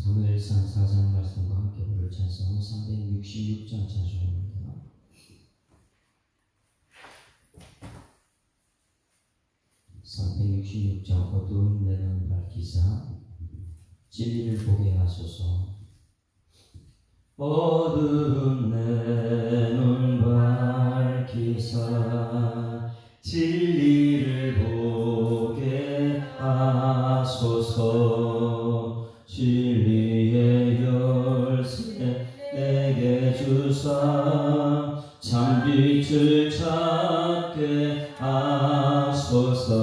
사무엘상 4장 말씀과 함께 부를 찬송 366장 찬송입니다. 어두운 내 눈 밝히사 진리를 보게 하소서. 어두운 내 눈 밝히사 진리를 보게 하소서. 진리의 열쇠 내게 주사 참빛을 찾게 하소서.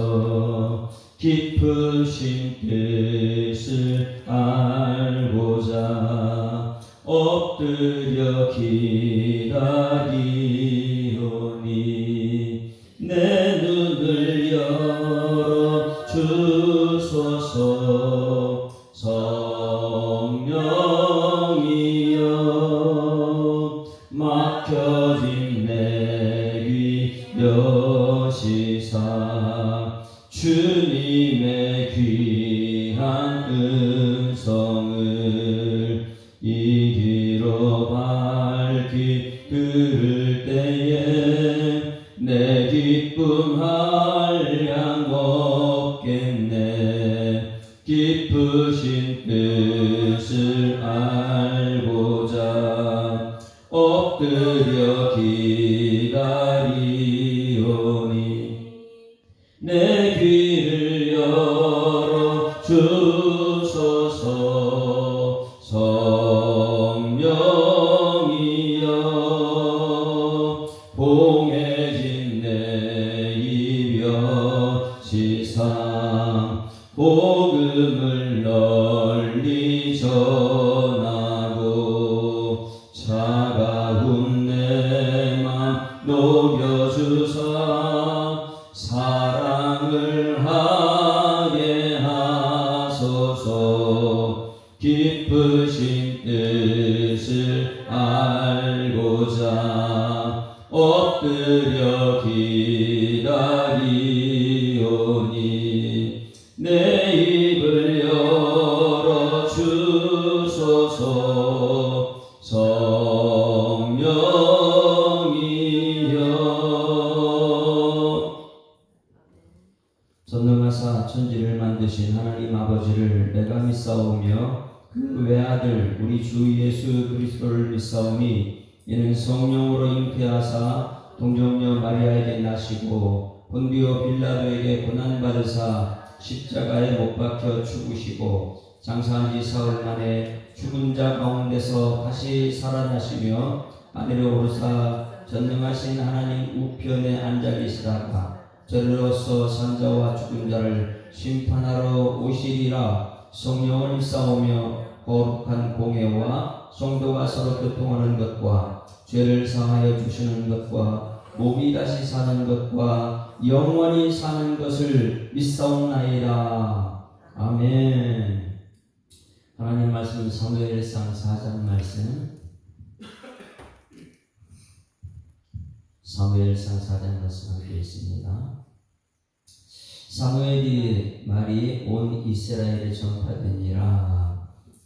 깊으신 뜻을 알고자 엎드려 기다리오니 내 눈을 열어 주소서. 성령이여 막혀진 내 귀 여시사 주님의 귀한 음성을 이 귀로 밝히 들을 때에 내 기쁨 한량 없겠네. 깊으신 뜻을 알고자 엎드려 기다리오니 내 귀를 열어 주소서. 성령이여 봉해진 내 입 여시사 복음을 널리 전하고 차가운 내 맘 녹여주사 사랑을 하게 하소서. 깊으신 뜻을 알고자 엎드려 기다리오니 내 입을 열어 주소서. 성령이여 전능하사 천지를 만드신 하나님 아버지를 내가 믿사오며 그 외아들 우리 주 예수 그리스도를 믿사오니 이는 성령으로 잉태하사 동정녀 마리아에게 나시고 본디오 빌라도에게 고난받으사 십자가에 못 박혀 죽으시고 장사한 지 사흘 만에 죽은 자 가운데서 다시 살아나시며 하늘에 오르사 전능하신 하나님 우편에 앉아 계시다가 저리로서 산자와 죽은 자를 심판하러 오시리라. 성령을 믿사오며 거룩한 공예와 성도가 서로 교통하는 것과 죄를 사하여 주시는 것과 몸이 다시 사는 것과 영원히 사는 것을 믿사옵나이다. 아멘. 하나님 말씀 사무엘상 4장 말씀 사무엘상 4장 말씀 함께 있습니다. 사무엘이 말이 온 이스라엘에 전파되니라.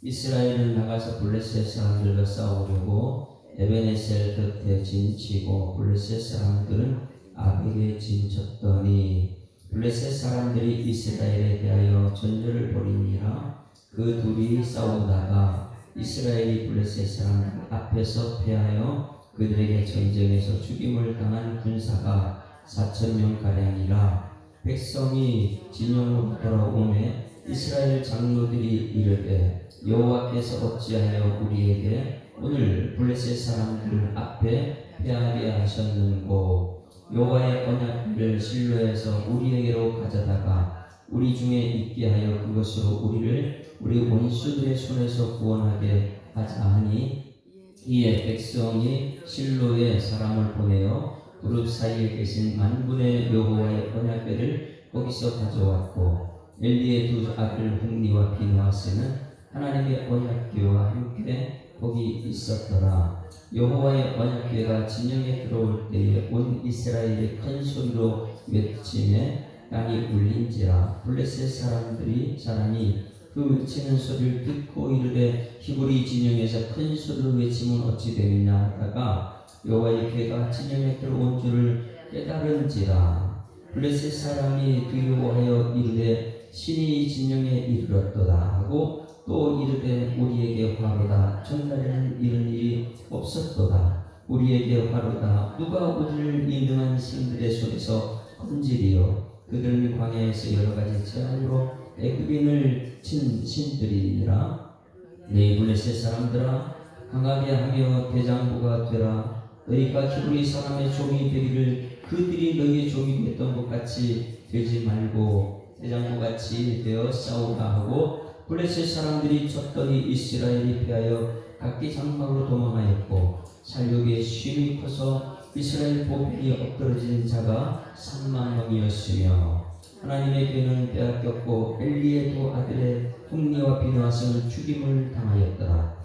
이스라엘은 나가서 블레셋 사람들과 싸우려고 에베네셀 곁에 진치고 블레셋 사람들은 아벡에 진쳤더니 블레셋 사람들이 이스라엘에 대하여 전쟁을 벌이니라. 그 둘이 싸우다가 이스라엘이 블레셋 사람 앞에서 패하여 그들에게 전쟁에서 죽임을 당한 군사가 4,000명가량이라. 백성이 진영으로 돌아오매 이스라엘 장로들이 이르되 여호와께서 어찌하여 우리에게 오늘 블레셋 사람들 앞에 패하게 하셨는고. 여호와의 언약궤를 실로에서 우리에게로 가져다가 우리 중에 있게 하여 그것으로 우리를 우리 원수들의 손에서 구원하게 하자 하니 이에 백성이 실로에 사람을 보내어 그룹 사이에 계신 만군의 여호와의 언약궤를 거기서 가져왔고 엘리의 두 아들 홈리와 비누아스는 하나님의 언약궤와 함께 거기 있었더라. 여호와의 언약궤가 진영에 들어올 때에 온 이스라엘이 큰 소리로 외치매 땅이 울린지라. 블레셋 사람이 그 외치는 소리를 듣고 이르되 히브리 진영에서 큰 소리로 외치면 어찌 되느냐 하다가 여호와의 괴가 진영에 들어온 줄을 깨달은지라. 블레셋 사람이 두려워하여 이르되 신이 이 진영에 이르렀도다 하고 또 이르되 우리에게 화로다. 전날에는 이런 일이 없었도다. 우리에게 화로다. 누가 우리를 이 능한 신들의 손에서 건지리요. 그들은 광야에서 여러 가지 재앙으로 애굽인을 친 신들이니라. 네 블레셋 사람들아, 강하게 하며 대장부가 되라. 너희가 히브리 사람의 종이 되기를 그들이 너희의 종이 됐던 것 같이 되지 말고 대장부같이 되어 싸우라 하고, 블레셋 사람들이 쳤더니 이스라엘이 패하여 각기 장막으로 도망하였고 살육의 쉼이 커서 이스라엘 보병이 엎드러진 자가 3만 명이었으며 하나님의 괴는 빼앗겼고 엘리의 두 아들의 홈리와 비느하스는 죽임을 당하였더라.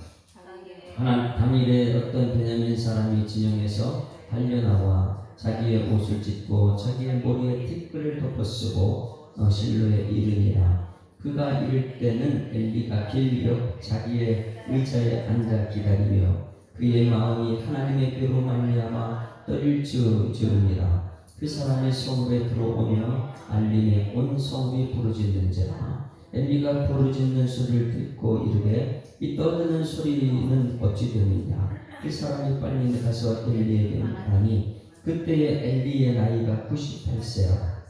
당일에 어떤 베냐민 사람이 진영에서 달려나와 자기의 옷을 찢고 자기의 머리에 티끌을 덮어쓰고 실로에 이르니라. 그가 이를 때는 엘리가 길옆 자기의 의자에 앉아 기다리며 그의 마음이 하나님의 괴로 말미암아 떨릴 지으니라. 그 사람이 성읍에 들어오며 알림에 온 성읍이 부르짖는지라. 엘리가 부르짖는 소리를 듣고 이르되 이 떠드는 소리는 어찌 되느냐. 그 사람이 빨리 가서 엘리에게 말하니 그때의 엘리의 나이가 98세라.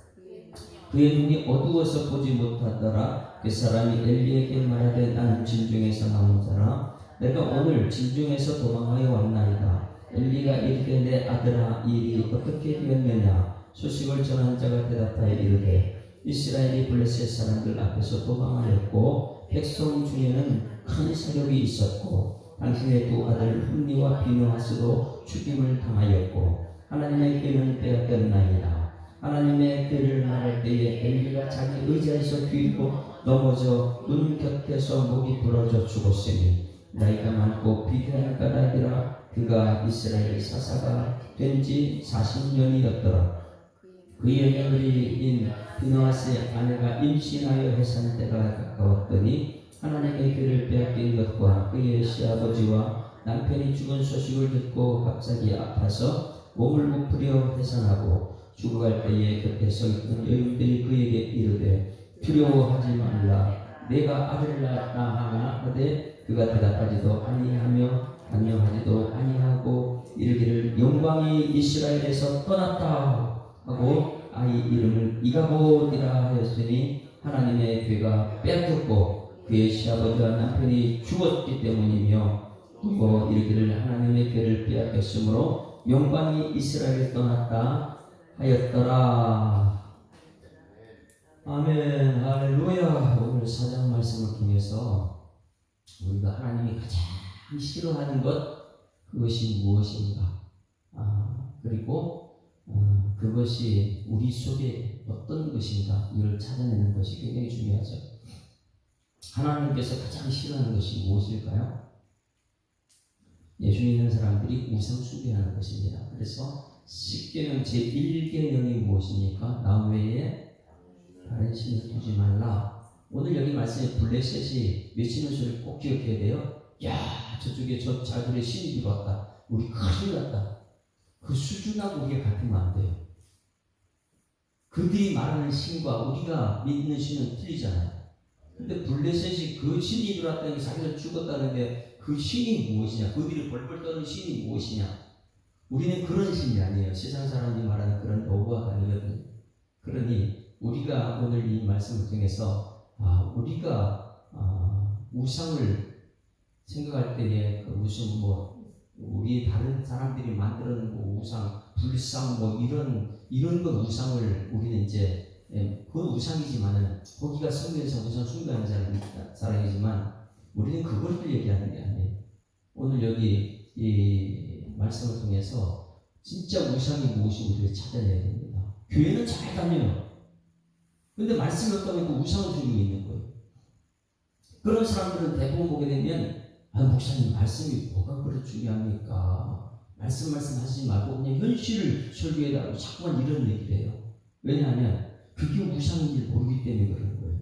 그의 눈이 어두워서 보지 못하더라. 그 사람이 엘리에게 말하되 나는 진중에서 나온 자라. 내가 오늘 진중에서 도망하여 왔나이다. 엘리가 이르되 내 아들아 이 일이 어떻게 되었느냐. 소식을 전한 자가 대답하여 이르되 이스라엘이 블레셋 사람들 앞에서 도망하였고 백성 중에는 큰 사력이 있었고 당신의 두 아들 홈리와 비느하스도 죽임을 당하였고 하나님의 괴는 빼앗겼나이다. 하나님의 괴를 말할 때에 엘리가 자기 의자에서 뒤로 넘어져 눈 곁에서 목이 부러져 죽었으니 나이가 많고 비대한 까닭이라. 그가 이스라엘 사사가 된 지 40년이었더라. 그의 며느리인 비느하스의 아내가 임신하여 해산 때가 가까웠더니 하나님의 괴를 빼앗긴 것과 그의 시아버지와 남편이 죽은 소식을 듣고 갑자기 아파서 몸을 부풀려 해산하고 죽어갈 때에 곁에 서 있던 여인들이 그에게 이르되 두려워하지 말라. 내가 아들을 낳았나 하되 그가 대답하지도 아니하며 안녕하지도 아니하고 이르기를 영광이 이스라엘에서 떠났다 하고 아이 이름을 이가봇이라 하였으니 하나님의 괴가 빼앗겼고 그의 시아버지와 남편이 죽었기 때문이며 또 이르기를 하나님의 괴를 빼앗겼으므로 영광이 이스라엘에 떠났다 하였더라. 아멘. 할렐루야. 오늘 사장 말씀을 통해서 우리가 하나님이 가장 싫어하는 것, 그것이 무엇인가, 그리고 그것이 우리 속에 어떤 것인가, 이를 찾아내는 것이 굉장히 중요하죠. 하나님께서 가장 싫어하는 것이 무엇일까요? 예수 믿는 사람들이 우상 숭배하는 것입니다. 그래서 십계명 제1계명이 무엇입니까? 나 외에 다른 신을 두지 말라. 오늘 여기 말씀에 블레셋이 외치는 소리를 꼭 기억해야 돼요. 야, 저쪽에 저 자들의 신이 들어왔다. 우리 큰일 났다. 그 수준하고 우리가 같으면 안 돼요. 그들이 말하는 신과 우리가 믿는 신은 틀리잖아요. 근데 블레셋이 그 신이 들어왔다는 게 자기가 죽었다는데 그 신이 무엇이냐? 그들이 벌벌 떠는 신이 무엇이냐? 우리는 그런 신이 아니에요. 세상 사람들이 말하는 그런 노부가 아니거든요. 그러니 우리가 오늘 이 말씀을 통해서 우리가 우상을 생각할 때에 그 무슨 우리 다른 사람들이 만들어 놓은 우상, 불상 이런 건 우상을 우리는 이제 그건 우상이지만은 거기가 성경에서 우상 숭배하는 사람이지만 우리는 그걸 얘기하는 게 아니에요. 오늘 여기 이 말씀을 통해서 진짜 우상이 무엇이 우리를 찾아내야 됩니다. 교회는 잘 다녀요. 근데 말씀을 떠나고 우상을 들고 있는 거예요. 그런 사람들은 대부분 보게 되면 목사님 말씀이 뭐가 그렇게 중요합니까? 말씀 하시지 말고 그냥 현실을 설교해달라고 자꾸만 이런 얘기를 해요. 왜냐하면 그게 우상인지 모르기 때문에 그런 거예요.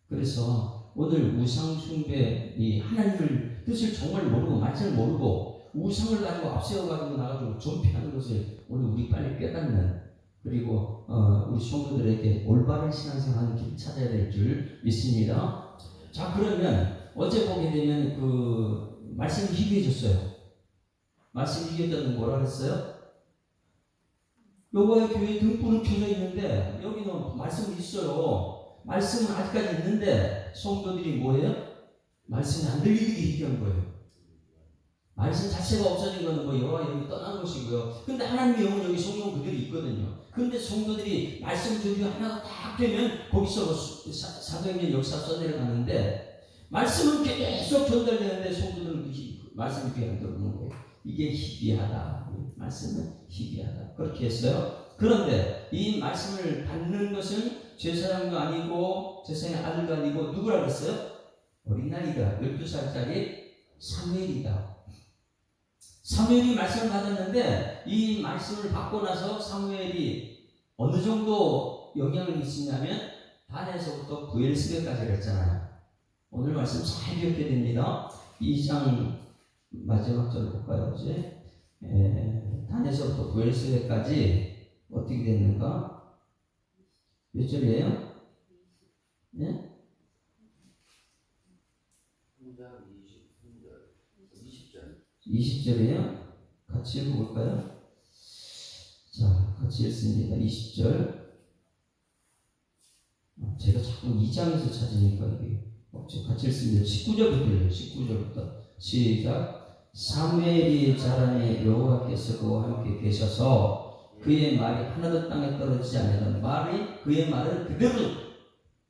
그래서 오늘 우상 숭배, 이 하나님을 뜻을 정말 모르고 말씀을 모르고 우상을 가지고 앞세워가지고 나가지고 존폐하는 것을 오늘 우리 빨리 깨닫는, 그리고 우리 성도들에게 올바른 신앙생활하는 길을 찾아야 될 줄 믿습니다. 자, 그러면 어제 보게 되면 그 말씀이 희귀해졌어요. 말씀이 희귀해졌는 뭐라 그랬어요? 여호와의 교회 등불은 켜져 있는데 여기는 말씀이 있어요. 말씀은 아직까지 있는데 성도들이 뭐예요? 말씀이 안 들리게 희귀한 거예요. 말씀 자체가 없어진 것은 뭐 여호와 영이 떠난 것이고요. 근데 하나님의 영은 여기 성령 그대로 있거든요. 근데 성도들이 말씀 준비 하나가 딱 되면 거기서 사도행전 역사 써내려가는데 말씀은 계속 전달되는데 성도들은 그 말씀이 귀에 안 들어오는 거예요. 이게 희귀하다. 말씀은 희귀하다. 그렇게 했어요. 그런데 이 말씀을 받는 것은 제사장도 아니고 제사장의 아들도 아니고 누구라 그랬어요? 어린아이가 12살짜리 사무엘이다. 사무엘이 말씀을 받았는데 이 말씀을 받고 나서 사무엘이 어느 정도 영향을 미치냐면 단에서부터 부엘세바까지 그랬잖아요. 오늘 말씀 잘 기억해야 됩니다. 2장 마지막 절 볼까요? 이제 단에서부터 부엘세바까지 어떻게 됐는가? 몇 절이에요? 네? 20절이에요? 같이 읽어볼까요? 자, 같이 읽습니다. 20절. 제가 자꾸 2장에서 찾으니까 이게 없죠. 같이 읽습니다. 19절부터 읽어요. 19절부터. 시작. 사무엘이 자라매 여호와께서 그와 함께 계셔서 그의 말이 하나도 땅에 떨어지지 않는 말이, 그의 말은 그대로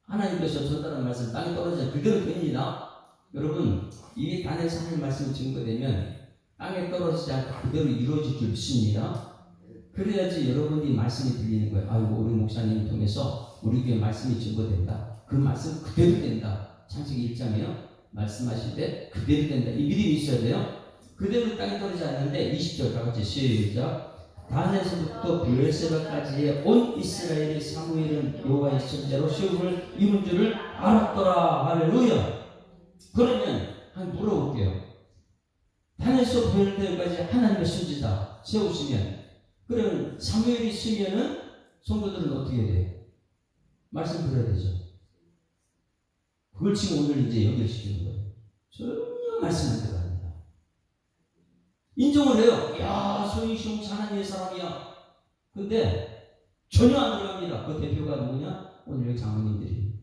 하나님께서 전달한 말씀 땅에 떨어지지 그대로 됩니다. 여러분, 이게 단에서 하나님 말씀이 증거되면 땅에 떨어지지 않고 그대로 이루어질 줄 믿습니다. 그래야지 여러분이 말씀이 들리는 거예요. 아이고, 우리 목사님 통해서 우리 교회 말씀이 증거된다. 그 말씀 그대로 된다. 창세기 1장이요. 말씀하실 때 그대로 된다. 이 믿음이 있어야 돼요. 그대로 땅에 떨어지지 않는데 20절 다 같이 시작. 단에서부터 부엘세바까지의 온 이스라엘의 사무엘은 여호와의 선지자로 시험을 이룬 줄을 알았더라. 할렐루야. 그러면 한번 물어볼게요. 단에서 부엘세바까지 하나님의 선지자 세우시면, 그러면 사무엘이 쓰면은 성도들은 어떻게 돼요? 말씀 들어야 되죠. 그걸 지금 오늘 이제 연결시키는 거예요. 전혀 말씀 안 들어갑니다. 인정을 해요. 야, 소희시용 하나님의 사람이야. 근데 전혀 안 들어갑니다. 그 대표가 누구냐? 오늘 여기 장로님들이.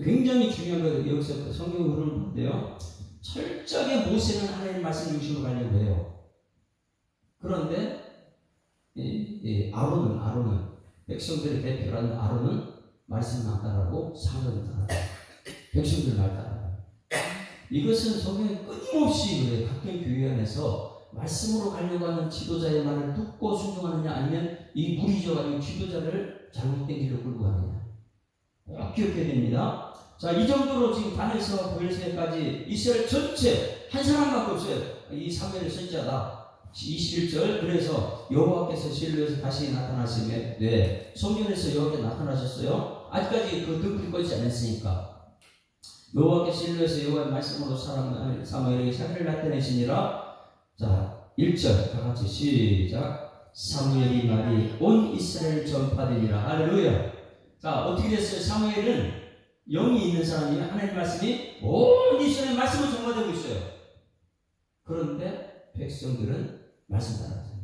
굉장히 중요한 거예요. 여기서 성경 흐름을 보는데요. 철저하게 모세는 하나님 말씀 중심으로 가려고 해요. 그런데 아론은 백성들의 대표라는 아론은 말씀 안 따라하고 사람을 따라하고 백성들 말 따라하고, 이것은 성경에 끊임없이 그래요. 각종 교회 안에서 말씀으로 가려고 하는 지도자의 말을 듣고 순종하느냐, 아니면 이 물이 져가지고 지도자를 잘못된 길로 끌고 가느냐, 꼭 기억해야 됩니다. 자, 이 정도로 지금 단에서 부엘세바까지 이스라엘 전체 한 사람밖에 없어요. 이 사무엘의 선지자다. 21절. 그래서 여호와께서 실로에서 다시 나타나시며, 네, 성전에서 여호와께서 나타나셨어요. 아직까지 그 등불이 꺼지지 않았으니까. 여호와께서 실로에서 여호와의 말씀으로 사무엘에게 사기를 나타내시니라. 자, 1절 다 같이 시작. 사무엘이 말이 온 이스라엘 전파되니라. 할렐루야. 자, 어떻게 됐어요? 사무엘은 영이 있는 사람이에요. 하나님 말씀이 온 이스라엘 말씀을 전파되고 있어요. 그런데 백성들은 말씀 따라하잖아요.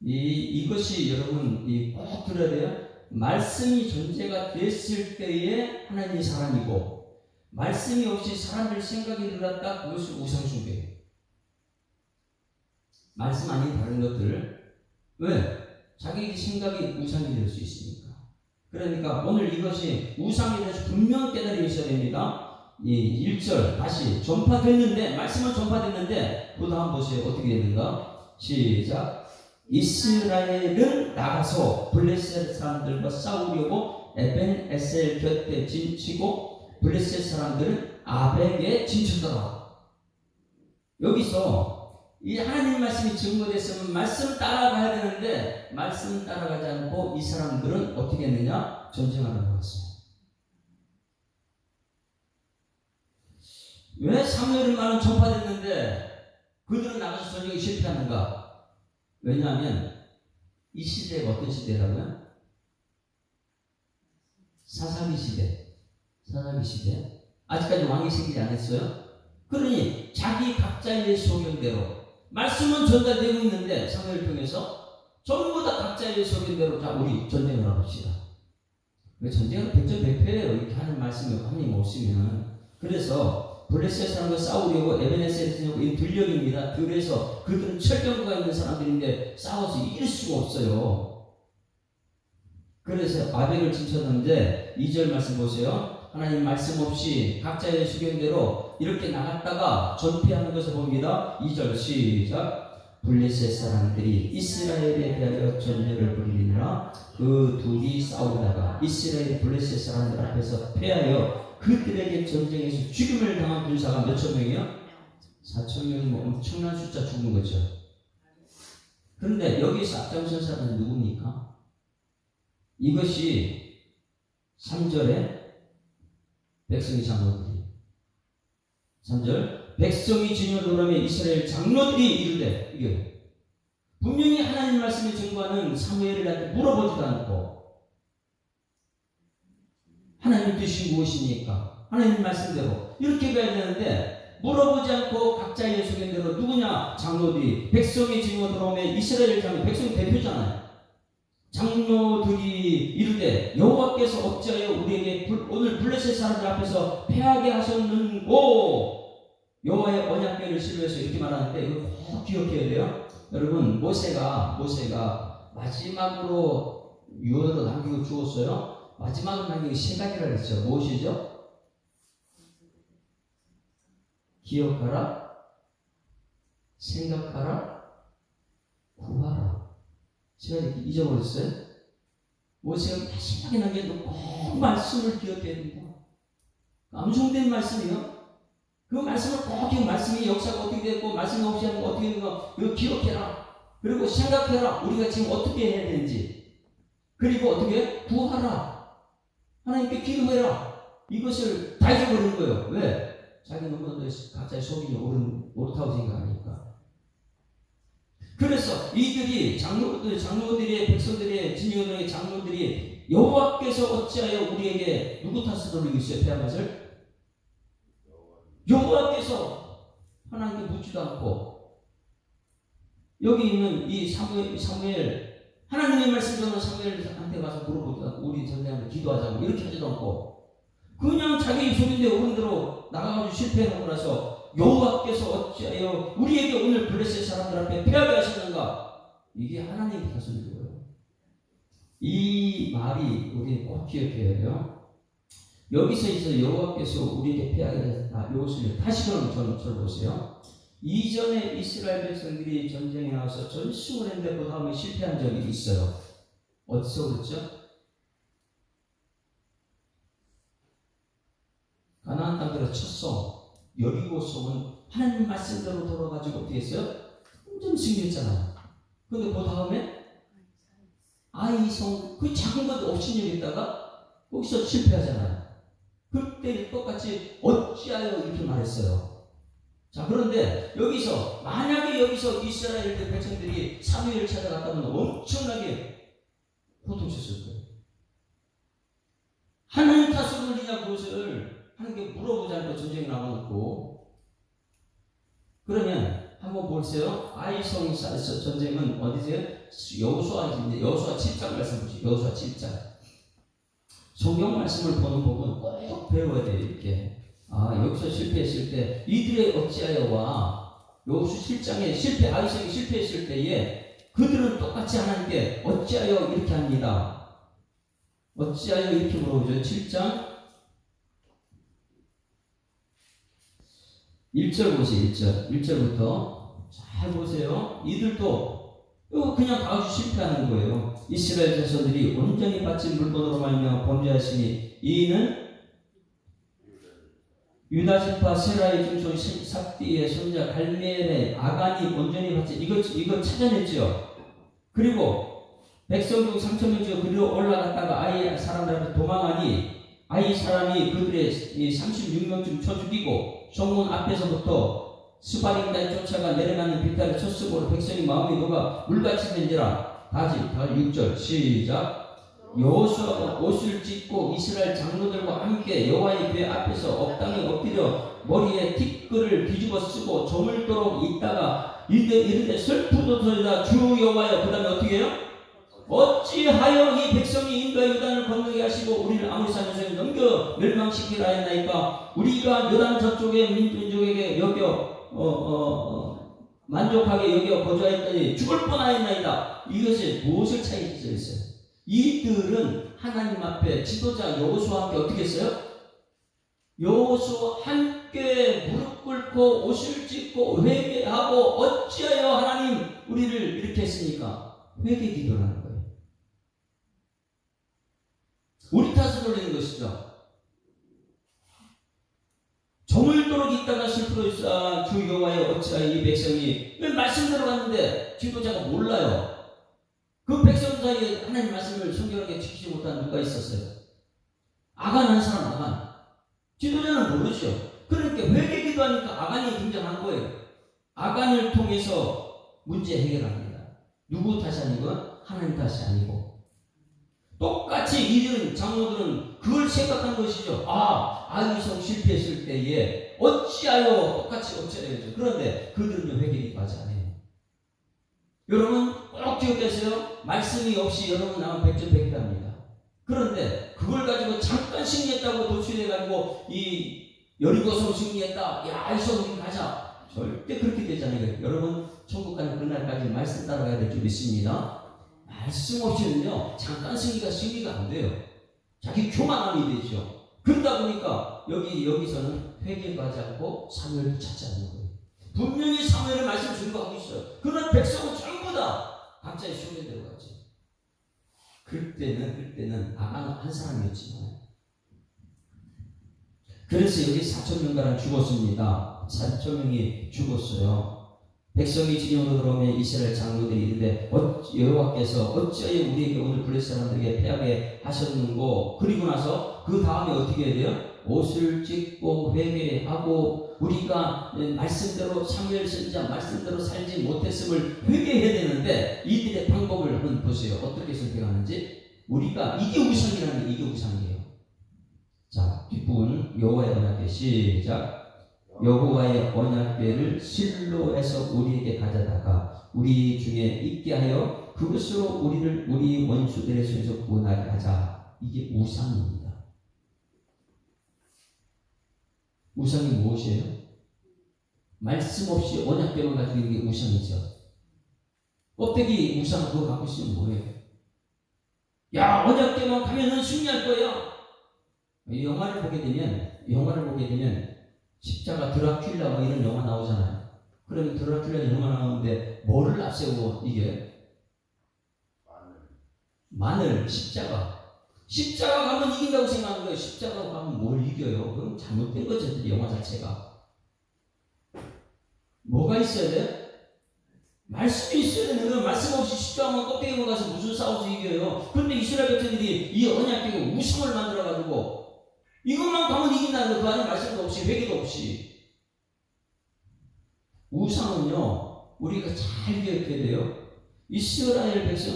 이것이 여러분 꼭 들어야 돼요. 말씀이 존재가 됐을 때에 하나님이 사람이고, 말씀이 없이 사람들 생각이 들었다, 그것이 우상숭배예요. 말씀 아닌 다른 것들. 왜? 자기 생각이 우상이 될 수 있으니까. 그러니까 오늘 이것이 우상에 대해서 분명 깨달음이 있어야 됩니다. 이 1절 다시 전파됐는데, 말씀은 전파됐는데 그 다음 보세요. 어떻게 되는가? 시작. 이스라엘은 나가서 블레셋 사람들과 싸우려고 에벤 에셀 곁에 진치고 블레셋 사람들은 아벡에 진쳤더라. 여기서 이 하나님 말씀이 증거됐으면 말씀 따라가야 되는데 말씀 따라가지 않고 이 사람들은 어떻게 했느냐? 전쟁하러 나갔어요. 왜 사무엘은 말은 전파됐는데 그들은 나가서 전쟁에 실패하는가? 왜냐하면 이 시대가 어떤 시대라고요? 사사기 시대. 사사기 시대. 아직까지 왕이 생기지 않았어요. 그러니 자기 각자의 소견대로 말씀은 전달되고 있는데 사무엘 통해서 전부 다 각자의 소견대로 자 우리 전쟁을 합시다. 왜 전쟁은 백전백패예요. 이렇게 하는 말씀이 하나님 없으면. 그래서 블레셋 사람과 싸우려고 에베네셀에서 이 들녘입니다. 들에서 그들은 철경구가 있는 사람들인데 싸워서 이길 수가 없어요. 그래서 아벡을 진쳤는데 2절 말씀 보세요. 하나님 말씀 없이 각자의 수견대로 이렇게 나갔다가 전패하는 것을 봅니다. 2절 시작. 블레셋 사람들이 이스라엘에 대하여 전열을 벌이느라 그 둘이 싸우다가 이스라엘 블레셋 사람들 앞에서 패하여 그들에게 전쟁에서 죽임을 당한 군사가 몇천 명이요? 4천 명이 뭐 엄청난 숫자 죽은 거죠. 그런데 여기서 앞장선 사람은 누굽니까? 이것이 3절에 백성이 장로들이 3절 백성이 진열을 하며 이스라엘 장로들이 이르되 이게 분명히 하나님 말씀을 증거하는 사무엘한테 물어보지도 않고 하나님 뜻이 무엇입니까? 하나님 말씀대로 이렇게 가야 되는데 물어보지 않고 각자의 소견대로 누구냐? 장로들이 백성이 진열을 하며 이스라엘 장로 백성이 대표잖아요. 장로들이 이르되 여호와께서 어찌하여 우리에게 오늘 블레셋 사람들 앞에서 패하게 하셨는고 여호와의 언약궤를 실루해서 이렇게 말하는데 이거 꼭 기억해야 돼요. 여러분 모세가 마지막으로 유언으로 남기고 주었어요. 마지막으로 남기고 세 가지라 그랬죠. 무엇이죠? 기억하라, 생각하라, 구하라. 제가 이렇게 잊어버렸어요. 모세가 마지막에 남겨도 꼭 말씀을 기억해야 됩니다. 암송된 말씀이요. 그 말씀을 꼭 기억, 말씀이 역사가 어떻게 됐고 말씀이 없이 하는 거 어떻게 되는 거 이거 기억해라. 그리고 생각해라. 우리가 지금 어떻게 해야 되는지. 그리고 어떻게 구하라. 하나님께 기도해라. 이것을 다 잊어버리는 거예요. 왜? 자기 너무나 각자의 속이 옳다고 생각하니까. 그래서 이들이 장로들의 백성들의 진영의 장로들이 여호와께서 어찌하여 우리에게 누구 탓을 돌리고 있어요? 패한 것을 여호와께서 하나님께 묻지도 않고 여기 있는 이 사무엘 하나님의 말씀 전하는 사무엘한테 가서 물어보지도 않고 우리 전쟁하면 기도하자고 이렇게 하지도 않고 그냥 자기 소리인데 옳은 대로 나가가지고 실패하고 나서 여호와께서 어찌하여 우리에게 오늘 블레셋 사람들 앞에 패하게 하셨는가? 이게 하나님의 탓을 거예요. 이 말이 우리 꼭 기억해야 돼요. 여기서 있어 여호와께서 우리에게 패하게 하셨다. 이것을 다시 저를 보세요. 이전에 이스라엘 백성들이 전쟁에 나와서 전승을 했는데 그 다음에 실패한 적이 있어요. 어디서 그렇죠? 가나안 땅들어 쳤어. 여리고 성은 하나님 말씀대로 돌아가지고 어떻게 했어요? 완전 승리했잖아요. 근데 그 다음에 아이성 그 작은 것 업신여기다가 거기서 실패하잖아요. 그때 똑같이 어찌하여 이렇게 말했어요. 자 그런데 여기서 만약에 여기서 이스라엘 백성들이 사무엘을 찾아갔다면 엄청나게 고통쳤을 거예요. 하나님 탓으로 돌리냐 그것을 하나님께 물어보지 않고 전쟁에 나가놓고 그러면 한번 보세요. 아이성 전쟁은 어디세요? 여호수아 7장 말씀 보시죠. 여호수아 7장 성경 말씀을 보는 부분 꼭 배워야 돼요. 이렇게 여기서 실패했을 때 이들의 어찌하여와 여호수 7장에 아이성이 실패했을 때에 그들은 똑같이 하나님께 어찌하여 이렇게 합니다. 어찌하여 이렇게 물어보죠. 7장 1절 보세요. 1절부터 잘 보세요. 이들도 그냥 가가지고 실패하는 거예요. 이스라엘 자손들이 온전히 바친 물건으로 말미암아 범죄하시니 이는 유다 지파 세라의 중손 삭디의 손자 갈멜의 아간이 온전히 받지 이거 찾아냈죠. 그리고 백성 중 3,000명 중 그리로 올라갔다가 아이 사람들 앞에 도망하니 아이 사람이 그들의 36명쯤 쳐 죽이고 성문 앞에서부터 스바림까지 쫓아가 내려가는 비탈을 쳤으므로 백성이 마음이 녹아 물같이 된지라. 다시 6절 시작. 여호수아가 옷을 찢고 이스라엘 장로들과 함께 여호와의 궤 앞에서 엎당에 엎드려 머리에 티끌을 뒤집어 쓰고 저물도록 있다가 이르되 슬프도소이다 주 여호와여. 그 다음에 어떻게 해요? 어찌하여 이 백성이 인도의 요단을 건너게 하시고 우리를 아모리산에서 넘겨 멸망시키라 했나이까. 우리가 요단 저쪽의 민족에게 만족하게 여겨 거주하였더니 죽을 뻔하였나이다. 이것이 무엇을 차이가 있어요? 이들은 하나님 앞에 지도자 여호수아와 함께 어떻게 했어요? 여호수아와 함께 무릎 꿇고 옷을 찢고 회개하고 어찌하여 하나님 우리를 이렇게 했습니까? 회개 기도를 하는 거예요. 우리 탓을 올리는 것이죠. 저물도록 있다가 슬프로 있어 주 여호와여 어찌하여 이 백성이 말씀대로 갔는데 지도자가 몰라요. 그 백성 사이에 하나님 말씀을 성결하게 지키지 못한 누가 있었어요? 아간 한 사람. 아간. 지도자는 모르죠. 그러니까 회개 기도하니까 아간이 등장한 거예요. 아간을 통해서 문제 해결합니다. 누구 탓이 아니고 하나님 탓이 아니고 똑같이 이들은 장로들은 그걸 생각한 것이죠. 아이성 실패했을 때에 어찌하여 똑같이 어찌하여. 그런데 그들은 회개 기도하지 않아요. 여러분 꼭 기억하세요. 말씀이 없이 여러분 나면 백전백패합니다. 그런데 그걸 가지고 잠깐 승리했다고 도취해가지고 이 여리고성 승리했다. 야 아이성 우리 가자. 절대 그렇게 되잖아요. 여러분 천국 가는 그날까지 말씀 따라가야 될 줄 믿습니다. 말씀 없이는요 잠깐 승리가 안 돼요. 자기 교만함이 되죠. 그러다 보니까 여기서는 회개도 하지 않고 사무엘을 찾지 않는 거예요. 분명히 사무엘의 말씀 증거하고 있어요. 그러나 백성은 전부 다 각자의 소견대로 갔지. 그때는 아간 한 사람이었지만 그래서 여기 4,000명가량 죽었습니다. 4,000명이 죽었어요. 백성이 진영으로 들어오면 이스라엘 장로들이 이르되 여호와께서 어찌하여 우리에게 오늘 블레셋 사람들에게 패하게 하셨는고. 그리고 나서 그 다음에 어떻게 해야 돼요? 옷을 찢고 회개하고 우리가 말씀대로 사무엘 선지자 말씀대로 살지 못했음을 회개해야 되는데 이들의 방법을 한번 보세요. 어떻게 선택하는지. 우리가 이게 우상이라는 게 이게 우상이에요. 자 뒷부분 여호와의 언약궤 시작. 여호와의 언약궤를 실로에서 우리에게 가져다가 우리 중에 있게 하여 그것으로 우리를 우리 원수들의 손에서 구원하게 하자. 이게 우상입니다. 우상이 무엇이에요? 말씀 없이 언약궤만 가지고 있는 게 우상이죠. 껍데기 우상 그거 갖고 있으면 뭐예요? 야 언약궤만 가면은 승리할 거야. 영화를 보게 되면 십자가 드라큘라 뭐 이런 영화 나오잖아요. 그러면 드라큘라 영화 나오는데 뭐를 앞세우고 이겨요? 마늘, 십자가 가면 이긴다고 생각하는 거예요. 십자가 가면 뭘 이겨요? 그럼 잘못된 거죠. 영화 자체가. 뭐가 있어야 돼? 말씀이 있어야 되는 거예요. 말씀 없이 십자가만 껍데기만 가서 무슨 싸워서 이겨요? 그런데 이스라엘 백성들이 이 언약궤 우상을 만들어가지고 이것만 가면 이긴다는 거. 그 안에 말씀도 없이 회개도 없이. 우상은요 우리가 잘 기억해야 돼요. 이스라엘 백성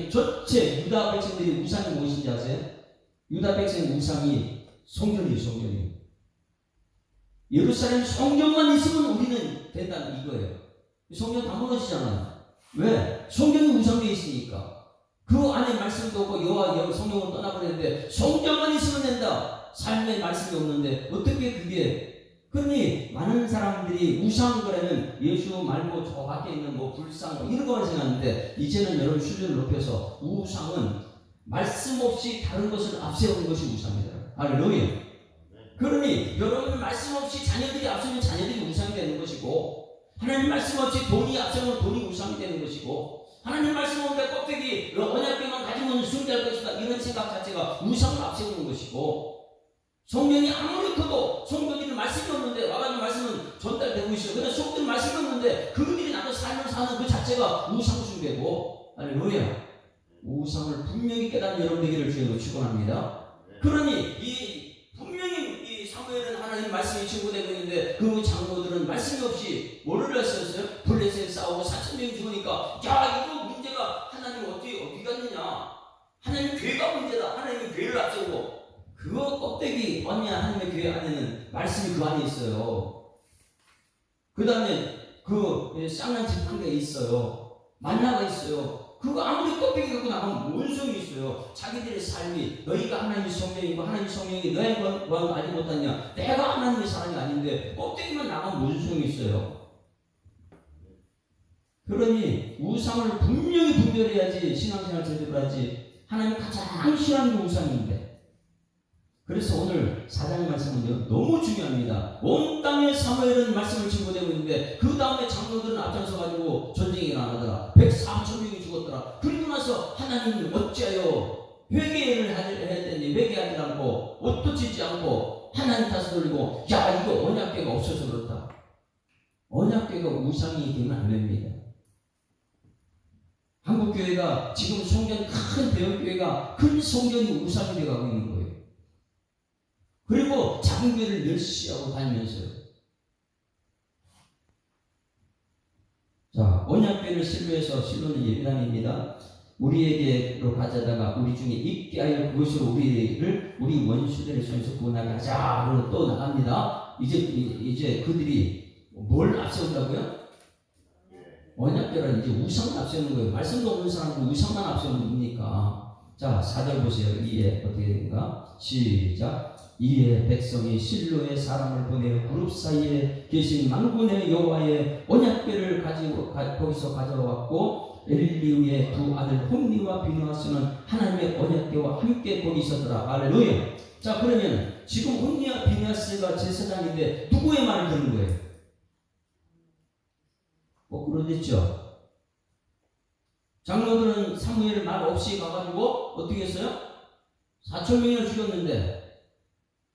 전체 유다 백성들이 우상이 무엇인지 아세요? 유다 백성의 우상이 성전이에요. 예루살렘 성전만 있으면 우리는 된다는 이거예요. 성전 다 무너지잖아요. 왜? 성전이 우상되어 있으니까. 그 안에 말씀도 없고 여호와 성령을 떠나버렸는데 성전만 있으면 된다. 삶에 말씀이 없는데 어떻게 그게. 그러니 많은 사람들이 우상거래는 예수 말고 저 밖에 있는 뭐 불상 뭐 이런 거만 생각하는데 이제는 여러분 수준을 높여서 우상은 말씀 없이 다른 것을 앞세우는 것이 우상이다. 할렐루야. 그러니 여러분 말씀 없이 자녀들이 앞서면 자녀들이 우상이 되는 것이고 하나님 말씀 없이 돈이 앞서면 돈이 우상이 되는 것이고 하나님 말씀 없는데 껍데기 언약궤만 가지면 승리할 것이다. 이런 생각 자체가 우상을 앞세우는 것이고 성경이 아무리 커도 성경이 말씀이 없는데 와가지고 말씀은 전달되고 있어요. 그냥 속된 말씀이 없는데 그들이 나도 삶을 사는 그 자체가 우상 숭배고, 할렐루야. 우상을 분명히 깨닫는 여러분 되기를 주님으로 축원합니다. 그러니 분명히 이 사무엘은 하나님 말씀이 증거되고 있는데 그 장로들은 말씀이 없이 뭐를 했었어요? 블레셋에 싸우고 4,000명이 죽으니까 야, 이거 문제가 하나님 어디 갔느냐? 하나님 죄가 문제다. 하나님이 죄를 앞세우고, 그거 껍데기 언니야. 하나님의 교회 안에는 말씀이 그 안에 있어요. 그 다음에 그 쌍난 지팡이가 있어요. 만나가 있어요. 그거 아무리 껍데기 갖고 나가면 뭔 소용이 있어요. 자기들의 삶이 너희가 하나님의 성령이고 하나님의 성령이 너의 건 알지 못하냐. 내가 하나님의 사람이 아닌데 껍데기만 나가면 뭔 소용이 있어요. 그러니 우상을 분명히 분별해야지 신앙생활 제대로 하지. 하나님 가장 싫어하는 게 우상인데. 그래서 오늘 4장 말씀은요 너무 중요합니다. 온 땅에 사무엘은 말씀을 증거되고 있는데 그 다음에 장로들은 앞장서 가지고 전쟁이 일어나더라. 104,000명이 죽었더라. 그리고 나서 하나님은 어찌하여 회개를 해야 되니 회개하지 않고 옷도 찢지 않고 하나님 탓을 돌리고, 야, 이거 언약궤가 없어서 그렇다. 언약궤가 우상이 되면 안 됩니다. 한국교회가 지금 성전 큰 대형교회가 큰 성전이 우상이 되어가고 있는 거예요. 그리고 작은 교회를 멸시하고 다니면서요. 자, 언약궤를 실로에서, 실로는 예비단입니다. 우리에게로 가져다가 우리 중에 있게 하여 그것으로 우리 원수들의 손에서 구원하게 하자. 그리고 또 나갑니다. 이제 그들이 뭘 앞세운다고요? 언약궤란 이제 우상만 앞세우는 거예요. 말씀도 없는 사람은 우상만 앞세우는 겁니까? 자, 4절 보세요. 이에 어떻게 되는가? 시작. 이에 백성이 실로의 사람을 보내어 그룹 사이에 계신 만군의 여호와의 언약궤를 거기서 가져왔고, 엘리우의 두 아들 홈니와 비느하스는 하나님의 언약궤와 함께 거기 있었더라. 할렐루야. 자, 그러면 지금 홈니와 비느하스가 제사장인데 누구의 말을 듣는 거예요? 거꾸로 됐죠. 장로들은 사무엘 말 없이 가가지고 어떻게 했어요? 4,000명을 죽였는데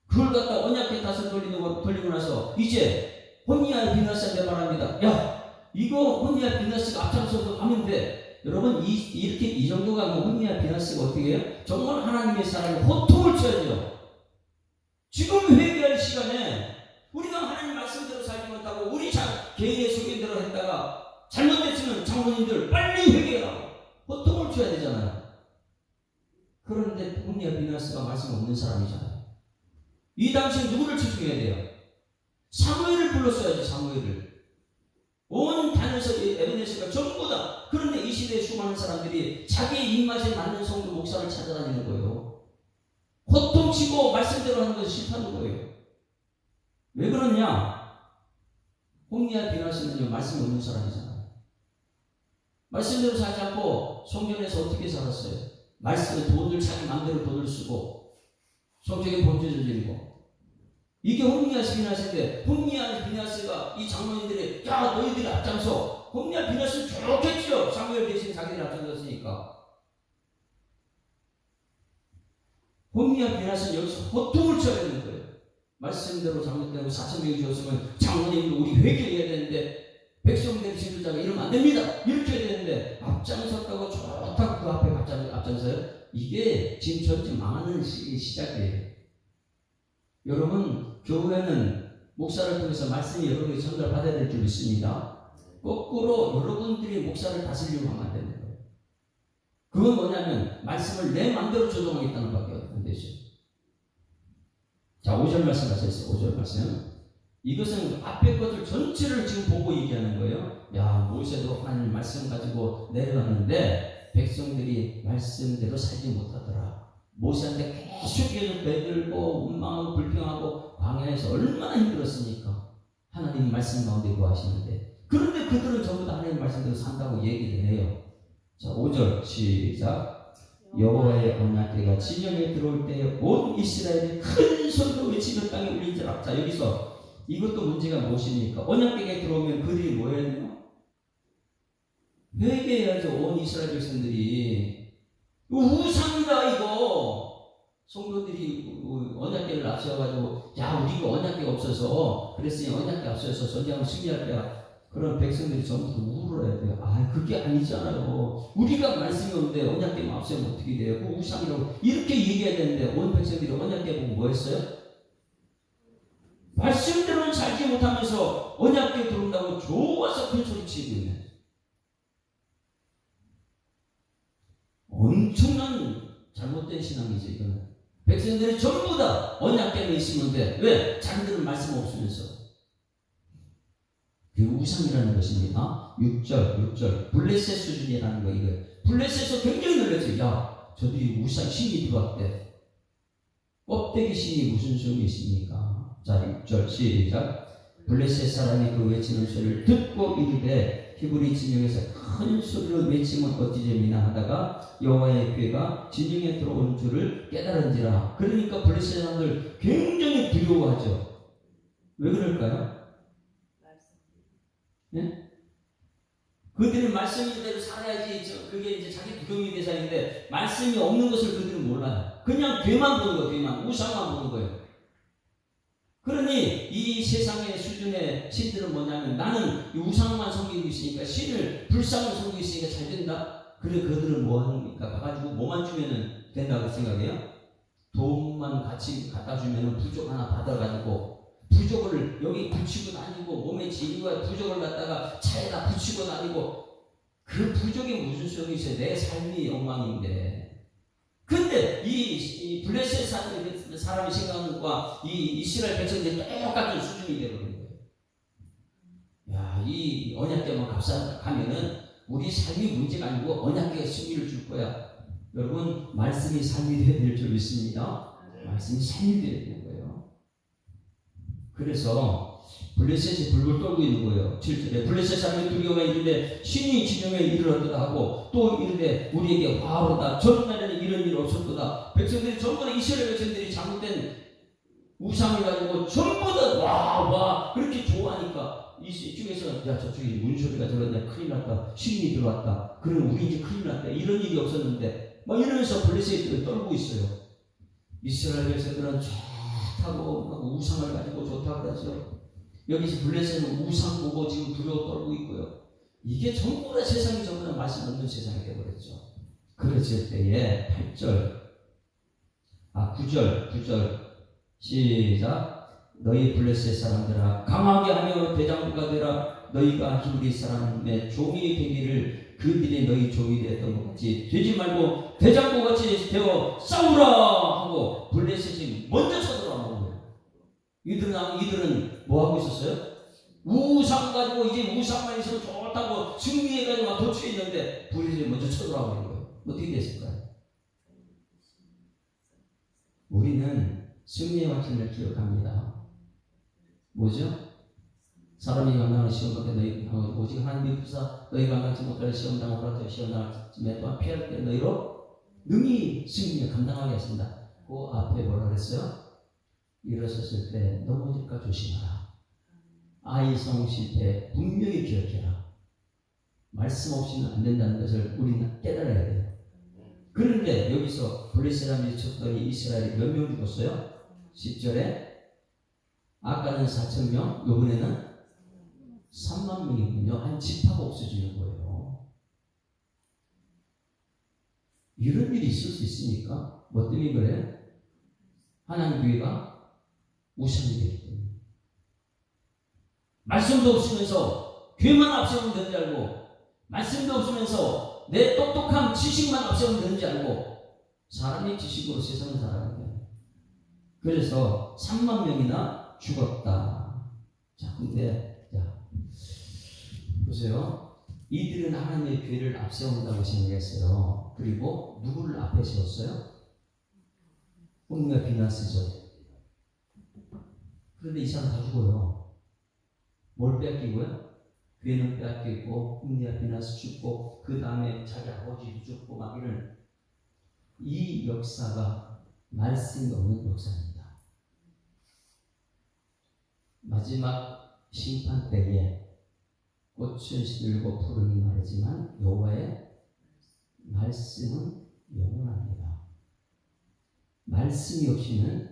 그걸 갖다 언약궤 탓을 돌리고 나서 이제 홈니와 비느하스한테 말합니다. 야, 이거 홈니와 비느하스가 앞장서서 가면 돼. 여러분, 이 정도가 홈니와 비느하스가 어떻게 해요? 정말 하나님의 사람이 호통을 쳐야죠. 지금 회개할 시간에 우리가 하나님 말씀대로 살지 못하고 우리 개인의 소견대로 했다가 잘못됐으면 장로님들 빨리 회개하라고 호통을 쳐야 되잖아요. 그런데 홈니와 비느하스가 말씀 없는 사람이잖아요. 이 당시에 누구를 집중해야 돼요? 사무엘을 불렀어야지. 사무엘을. 온 단에서 에베네스가 전부 다. 그런데 이 시대에 수많은 사람들이 자기의 입맛에 맞는 성도 목사를 찾아다니는 거예요. 호통치고 말씀대로 하는 것이 싫다는 거예요. 왜 그러냐? 홈니와 비느하스는요 말씀 없는 사람이잖아요. 말씀대로 살지 않고 성전에서 어떻게 살았어요? 말씀에 돈을 자기 마음대로 돈을 쓰고 성적인 범죄 저지르고. 이게 홈니와 비느하스인데 홈니와 비느하스가 이 장로님들이 야, 너희들이 앞장서. 홈니와 비느하스는 좋겠죠. 사무엘 대신 자기들이 앞장섰으니까. 홈니와 비느하스는 여기서 호통을 쳐야 되는 거예요. 말씀대로 잘못되고 4,000명이 죽었으면 장로님도 우리 회개해야 되는데 백성들 지도자가 이러면 안 됩니다. 이렇게 해야 되는데 앞장섰다고 좋다고 그 앞에 앞장서요. 이게 지금 전체 망하는 시작이에요. 여러분, 교회는 목사를 통해서 말씀이 여러분에게 전달받아야 될 줄 믿습니다. 거꾸로 여러분들이 목사를 다스리려고 하면 안 되는 거예요. 그건 뭐냐면 말씀을 내 마음대로 조정하겠다는 밖에 안 되죠. 자, 5절 말씀 가셨어요. 5절 말씀. 이것은 앞에 것들 전체를 지금 보고 얘기하는 거예요. 야, 모세도 하나님 말씀 가지고 내려갔는데 백성들이 말씀대로 살지 못하더라. 모세한테 계속 매들고 원망하고 불평하고 광야에서 얼마나 힘들었습니까? 하나님 말씀 가운데 거하시는데. 그런데 그들은 전부 다 하나님 말씀대로 산다고 얘기를 해요. 자, 5절 시작. 여호와의 언약궤가 진영에 들어올 때 온 이스라엘이 큰 소리로 외치며 땅에 울린지라. 자, 여기서 이것도 문제가 무엇입니까? 언약궤가 들어오면 그들이 뭐 해야 되나? 회개해야죠. 온 이스라엘 백성들이. 우상이다 이거. 성도들이 언약궤를 앞세워가지고 야 우리가 언약궤가 없어서 그랬으니 언약궤 앞서서 전쟁을 승리할 때야. 그런 백성들이 전부 다 울어야 돼요. 아 그게 아니잖아요. 우리가 말씀이 없는데 언약궤만 앞세우면 어떻게 돼요? 그 우상이라고 이렇게 얘기해야 되는데 온 백성들이 언약궤 보고 뭐 했어요? 말씀대로는 살지 못하면서 언약궤 들어온다고 좋아서 큰 소리 치고 있네. 엄청난 잘못된 신앙이죠 이거는. 백성들이 전부 다 언약궤만 있으면 돼. 왜? 자기들은 말씀 없으면서. 그 우상이라는 것입니다. 6절 블레셋 수준이라는 거 이거. 블레셋에서 굉장히 놀랐어요. 야 저들이 우상 신이 들어왔대. 껍데기 신이 무슨 소용이 있습니까? 자 6절 시작. 블레셋 사람이 그 외치는 소리를 듣고 이르되 히브리 진영에서 큰 소리로 외치면 어찌 재미나 하다가 여호와의 궤가 진영에 들어온 줄을 깨달은지라. 그러니까 블레셋 사람들 굉장히 두려워하죠. 왜 그럴까요? 네? 그들은 말씀 이대로 살아야지. 그게 이제 자기 두려움의 대상인데 말씀이 없는 것을 그들은 몰라요. 그냥 괴만 보는 거예요. 괴만 우상만 보는 거예요. 그러니 이 세상의 수준의 신들은 뭐냐면 나는 우상만 섬기고 있으니까 신을 불상을 섬기고 있으니까 잘 된다. 그래 그들은 뭐 합니까? 가가지고 뭐만 주면은 된다고 생각해요? 돈만 같이 갖다 주면은 부족 하나 받아가지고 부족을 여기 붙이고 다니고 몸에 지니고 부족을 갖다가 차에다 붙이고 다니고 그 부족이 무슨 소용이 있어요? 내 삶이 엉망인데. 근데 이 블레셋 사람이 생각하는 것과 이 이스라엘 백성들이 똑같은 수준이 되어버린 거예요. 야, 이 언약궤만 값싸가면은 우리 삶이 문제가 아니고 언약궤가 승리를 줄 거야. 여러분 말씀이 삶이 되어야 될 줄 믿습니다. 말씀이 삶이 되어야 되는 거예요. 그래서 블레셋이 불불 떨고 있는 거예요. 7절에 블레셋 사람이 두려워가 이르되 신이 진영에 이르렀도다 하고 또 이르되 우리에게 화로다. 전날에는 이런 일 없었도다. 백성들이 전부 다 이스라엘 백성들이 잘못된 우상을 가지고 전부 다 와 그렇게 좋아하니까 이쪽에서 야 저쪽에 문소리가 들었네 큰일 났다. 신이 들어왔다. 그럼 우리 이제 큰일 났다. 이런 일이 없었는데 막 이러면서 블레셋이 떨고 있어요. 이스라엘 백성들은 좋다고 우상을 가지고 좋다고 그러죠. 여기서 블레셋은 우상 보고 지금 두려워 떨고 있고요. 이게 전부 다 세상이 전부 다 말씀 없는 세상이 되어버렸죠. 그랬을 때에 9절 시작. 너희 블레셋 사람들아 강하게 하며 대장부가 되라. 너희가 히브리 사람의 종이 되기를 그들이 너희 종이 되었던 것 같이 되지 말고 대장부같이 되어 싸우라 하고 블레셋이 먼저 쳐들어가는 거예요. 이들은 뭐 하고 있었어요? 우상 가지고 이제 우상만 있으면 좋다고 승리해가지고 막 도취해 있는데 블레셋이 먼저 쳐들어가는 거예요. 어떻게 됐을까요? 우리는 승리의 확신을 기억합니다. 뭐죠? 사람이 감당하는 시험 밖에 너희 오직 하나님의 부사 너희 감당치 못할 시험 당하고 시험 당할 쯤에 또한 피할 때 너희로 능히 승리를 감당하게 하신다. 그 앞에 뭐라 그랬어요? 일어섰을 때 넘어질까 조심하라. 아이성 실패 분명히 기억해라. 말씀 없이는 안 된다는 것을 우리는 깨달아야 돼요. 그런데 여기서 블레셋 사람이 쳤더니 이스라엘이 몇 명 죽었어요? 10절에 아까는 4,000명, 이번에는 3만 명이군요. 한 집화가 없어지는 거예요. 이런 일이 있을 수 있습니까? 뭐 때문에 그래요? 하나님 교회가 우상이 되기 때문에. 말씀도 없으면서 교회만 앞세우면 되는 줄 알고, 말씀도 없으면서 내 똑똑한 지식만 앞세우면 되는 줄 알고, 사람의 지식으로 세상을 살아가는 거예요. 그래서 3만 명이나 죽었다. 자, 근데 보세요. 이들은 하나님의 교회를 앞세운다고 생각했어요. 그리고 누구를 앞에 세웠어요? 홈리와 비나스죠. 그런데 이 사람 다 죽어요. 뭘 빼앗기고요? 교회는 빼앗기고 홈리와 비나스 죽고 그 다음에 자기 아버지도 죽고 막 이런 이 역사가 말씀이 없는 역사입니다. 마지막 심판 때에 꽃은 시들고 푸른이 마르지만 여호와의 말씀은 영원합니다. 말씀이 없이는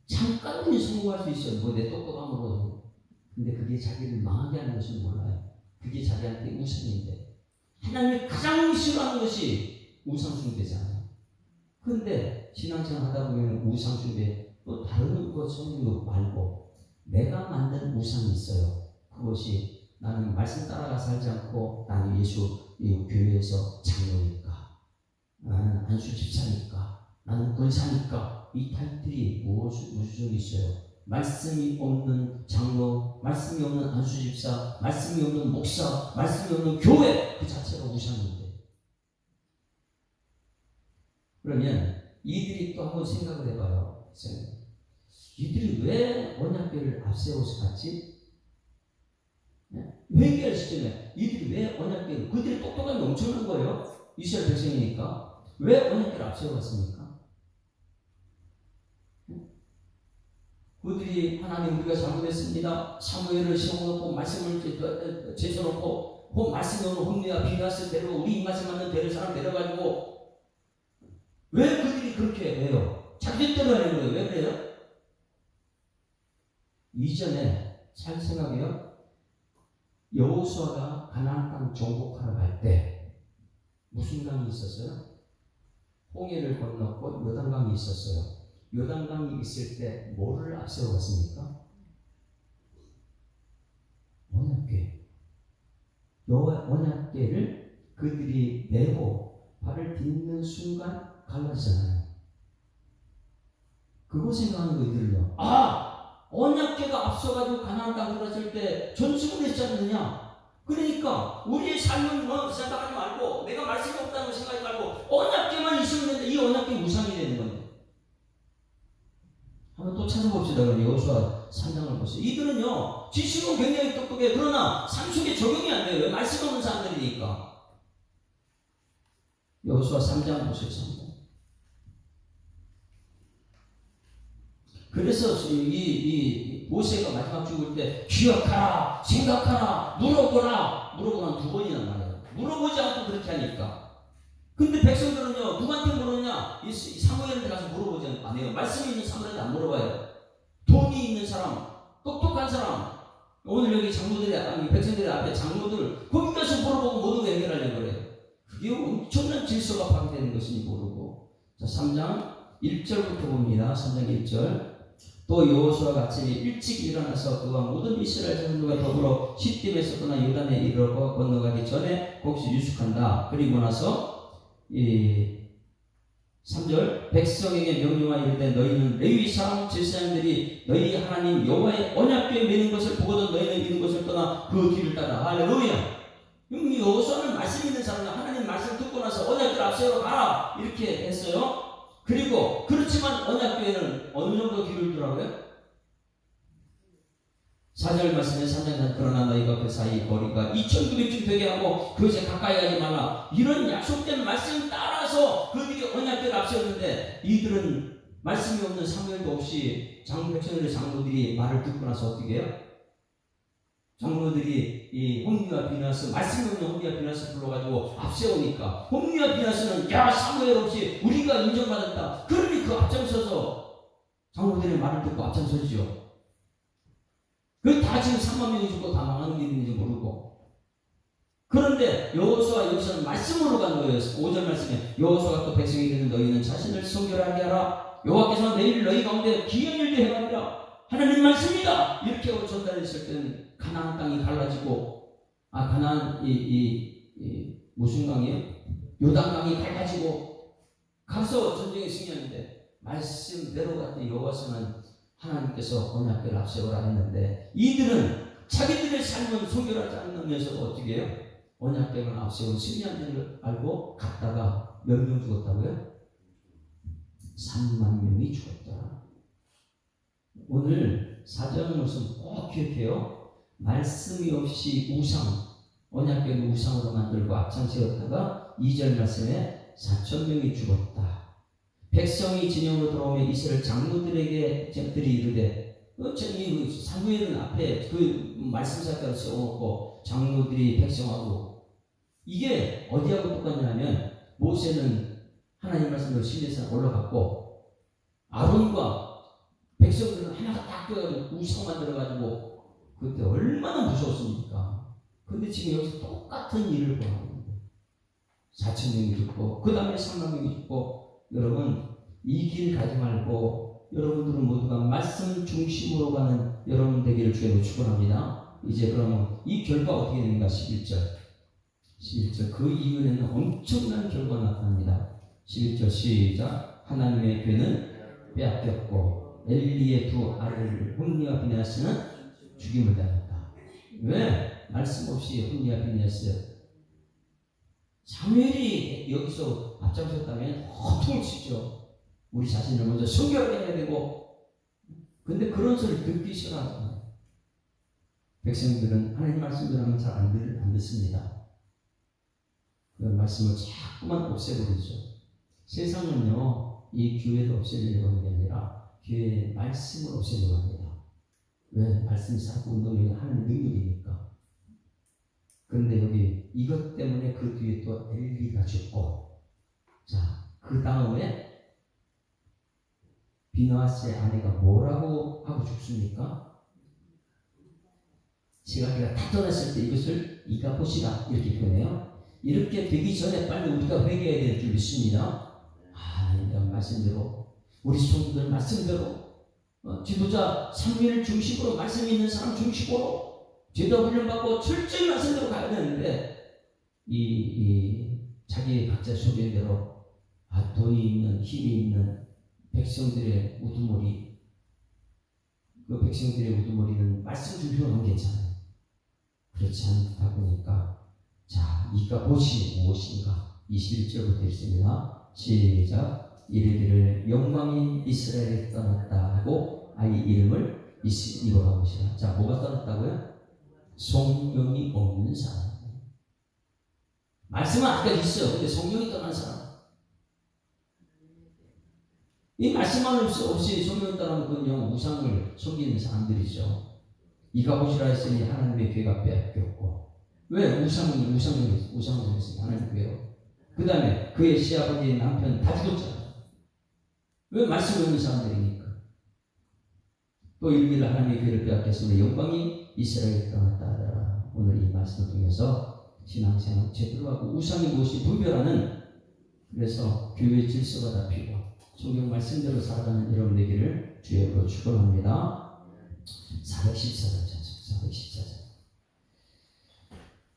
잠깐은 성공할 수 있어요. 뭐 내 똑똑함으로. 근데 그게 자기를 망하게 하는 것을 몰라요. 그게 자기한테 우상인데 하나님이 가장 싫어하는 것이 우상숭배잖아요. 그런데 신앙생활 하다 보면 우상숭배 또 다른 것 성경도 말고 내가 만든 우상이 있어요. 그것이 나는 말씀 따라가 살지 않고 나는 예수 교회에서 장로니까 나는 안수 집사니까 나는 권사니까 이 타이틀이 무슨 소용이 있어요. 말씀이 없는 장로, 말씀이 없는 안수 집사, 말씀이 없는 목사, 말씀이 없는 교회 그 자체가 우상인데 그러면 이들이 또 한번 생각을 해봐요. 이들이 왜 언약궤를 앞세워서 갔지? 회개할 시점에 이들이 왜 언약궤를 그들이 똑똑함이 엄청난 거예요. 이스라엘 백성이니까 왜 언약궤를 앞세워갔습니까? 그들이 하나님 우리가 잘못했습니다. 사무엘을 세워놓고 말씀을 제쳐놓고 그 말씀이 오는 혼미와 비나스 데리고 우리 입맛에 맞는 데를 사람 데려가지고 왜 그들이 그렇게 해요? 자기들대로 하는 거예요. 왜 그래요? 이전에 잘 생각해요. 여호수아가 가나안 땅 정복하러 갈 때 무슨 강이 있었어요? 홍해를 건넜고 요단강이 있었어요. 요단강이 있을 때 뭐를 앞세워갔습니까? 언약궤. 언약궤를 그들이 메고 발을 딛는 순간 갈라지잖아요. 그거 생각하는 거 이들요. 언약궤가 앞서가지고 가나안 땅 들어갔을 때 전승을 했지 않느냐? 그러니까 우리의 삶은 생각하지 말고 내가 말씀이 없다는 거 생각하지 말고 언약궤만 있으면 되는데 이 언약궤 무상이 되는 건데. 한번 또 찾아봅시다. 그럼 여호수아 3장을 보세요. 이들은요 지식은 굉장히 똑똑해. 그러나 삶 속에 적용이 안 돼요. 왜? 말씀 없는 사람들이니까. 여호수아 3장 보세요. 3장. 그래서 이 모세가 마지막 죽을 때 기억하라, 생각하라, 물어보라는 두 번이나 말해요. 물어보지 않고 그렇게 하니까. 근데 백성들은요 누구한테 물었냐? 이 사무엘한테 가서 물어보지 않아요. 말씀이 있는 사무엘한테 안 물어봐요. 돈이 있는 사람, 똑똑한 사람, 오늘 여기 백성들의 앞에 장로들 거기 가서 물어보고 모든 거 해결하려고 그래요. 그게 엄청난 질서가 파괴되는 것인지 모르고. 자, 3장 1절부터 봅니다. 3장 1절. 또 여호수아가 아침에 일찍 일어나서 그와 모든 이스라엘 자손들과 더불어 시딤에서 떠나 요단에 이르러 건너가기 전에 곡식 유숙한다. 그리고 나서 3절 백성에게 명령하여 이르되 너희는 레위 사람 제사장들이 너희 하나님 여호와의 언약궤에 매는 것을 보거든 너희는 이런 것을 떠나 그 뒤를 따라. 할렐루야. 여호수아는 말씀 있는 사람은 하나님 말씀 듣고 나서 언약궤를 앞세우러 가라 이렇게 했어요. 그리고 그렇지만 언약궤에는 어느 정도 뒤를 두라고요? 4절 말씀에 3장 그러나 너희가 그 사이 거리가 2,900쯤 되게 하고 그것에 가까이 가지 말라. 이런 약속된 말씀 따라서 그들이 언약궤를 앞세웠는데 이들은 말씀이 없는 사무엘도 없이 백성들의 장로들이 말을 듣고 나서 어떻게 해요? 장로들이 이 홈리와 비나스 말씀이 없는 홈리와 비나스 불러가지고 앞세우니까 홈리와 비나스는 야 사무엘 없이 우리가 인정받았다. 그러니 그 앞장서서 장로들의 말을 듣고 앞장서지요. 그 다 지금 3만 명이 죽고 다 망하는 일인지 모르고. 그런데 여호수아 여기서는 말씀으로 간 거예요. 5절 말씀에 여호수아가 또 백성에게 이르되 너희는 자신을 성결하게 하라. 여호와께서 내일 너희 가운데 기이한 일도 행하리라. 하나님 말씀이다. 이렇게 하고 전달했을 때는 가나안 땅이 갈라지고 가나안 무슨 강이에요? 요단강이 갈라지고 가서 전쟁에 승리하는데 말씀대로 갔더니 여호와께서는 하나님께서 언약궤를 앞세우라 했는데 이들은 자기들의 삶은 소결하지 않으면서 어떻게 해요? 언약궤를 앞세운 승리한 줄 알고 갔다가 몇 명 죽었다고요? 3만 명이 죽었다. 오늘 4절 말씀 꼭 기억해요. 말씀이 없이 언약궤를 우상으로 만들고 앞장세웠다가 2절 말씀에 4,000명이 죽었다. 백성이 진영으로 들어오면 이스라엘 장로들에게 들이 이르되 사무엘은 앞에 그 말씀사까지 세워놓고 장로들이 백성하고 이게 어디하고 똑같냐면 모세는 하나님 말씀대로 시내산 올라갔고 아론과 백성들은 하나가 딱 돼가지고 우상 만들어가지고 그때 얼마나 무서웠습니까? 근데 지금 여기서 똑같은 일을 보았는데 4천 명이 죽고 그 다음에 3만 명이 죽고 여러분 이 길 가지 말고 여러분들은 모두가 말씀 중심으로 가는 여러분 되기를 주님으로 축원합니다. 이제 그러면 이 결과 어떻게 되는가? 11절 그 이후에는 엄청난 결과가 나타납니다. 11절 시작. 하나님의 괴는 빼앗겼고 엘리의 두 아들을 홈리와 비네아스는 죽임을 당했다. 왜? 말씀 없이 홈리와 비네아스 사무엘이 여기서 앞장섰다면 호통을 치죠. 우리 자신을 먼저 순결해야 되고 근데 그런 소리를 듣기 싫어하잖아요. 백성들은 하나님 말씀 들으면 잘 안 듣습니다. 그 말씀을 자꾸만 없애버리죠. 세상은요 이 교회를 없애려고 하는 게 아니라 교회의 말씀을 없애려고 합니다. 왜? 말씀이 자꾸 운동력이 하나님의 능력이니까. 그런데 여기 이것 때문에 그 뒤에 또 엘리가 죽고 자 그 다음에 비느하스의 아내가 뭐라고 하고 죽습니까? 지각이가 다 떠났을 때 이것을 이가 보시라 이렇게 표현해요. 이렇게 되기 전에 빨리 우리가 회개해야 될 줄 믿습니다. 하나님 말씀대로 우리 성도들 말씀대로 지도자 사무엘 중심으로 말씀 있는 사람 중심으로 제도 훈련받고 철저히 말씀대로 가야 되는데 자기 각자 소견대로 돈이 있는 힘이 있는 백성들의 우두머리 그 백성들의 우두머리는 말씀 중심으로 괜찮아요. 그렇지 않다 보니까 자 이가봇이 무엇인가 21절부터 있습니다. 시작. 이르기를 영광이 이스라엘에 떠났다 하고 아이 이름을 이스라엘이라고 하시라. 자 뭐가 떠났다고요? 성령이 없는 사람. 말씀은 아직까지 있어요. 근데 성령이 떠난 사람. 이 말씀만 없이 성령이 떠나면 그건 우상을 섬기는 사람들이죠. 이가봇이라 했으니 하나님의 괴가 빼앗겼고 왜? 우상을 했으니 하나님의 괴요. 그 다음에 그의 시아버지 남편 다 죽었잖아요. 왜? 말씀이 없는 사람들이니까. 또 이르기를 하나님의 괴를 빼앗겼으니 영광이 이스라엘에 떠났다 하더라. 오늘 이 말씀을 통해서 신앙생활 제대로 하고 우상이 무엇이 분별하는 그래서 교회의 질서가 잡히고 성경 말씀대로 살아가는 여러분 되기를 주의 이름으로 축원합니다. 414절 찬송 414절